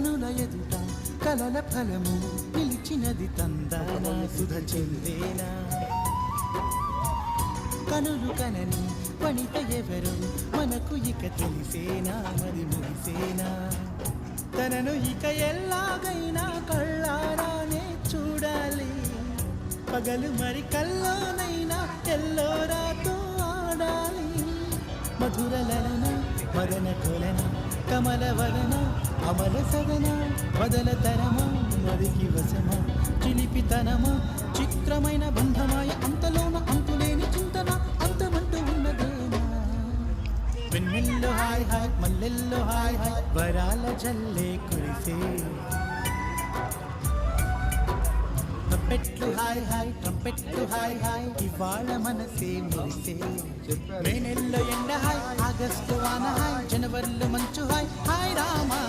కనుల ఎదుట కలల ఫలము నిలిచినది తందాన సుధ చెందేనా కనులు కనని వనిత ఎవరు మనకు ఇక తెలిసేనా మరి ముగిసేనా తనను ఇక ఎలాగైనా కళ్ళారానే చూడాలి పగలు మరి కల్లోనైనా ఎల్లోరాతో ఆడాలి మధుర లలన మదన కొలన కమల వదన అమల సదన వదల తరమా మరికి వశమా చిలిపితనమా చిత్రమైన బంధమాయ అంతలోన అంతులేని చింతన అంతమంటూ ఉన్నదేనా వెన్నెల్లో హాయ్ హాయ్ మల్లెల్లో హాయ్ హాయ్ వరాల జల్లే కురిసే ట్రంపెట్లు హాయ్ హాయ్ ట్రంపెట్లు హాయ్ హాయ్ ఇవాళ మనసే మెరిసే మే నెలలో ఎండ హాయ్ ఆగస్టు వాన హాయ్ జనవరిలో మంచు హాయ్ హాయ్ రామా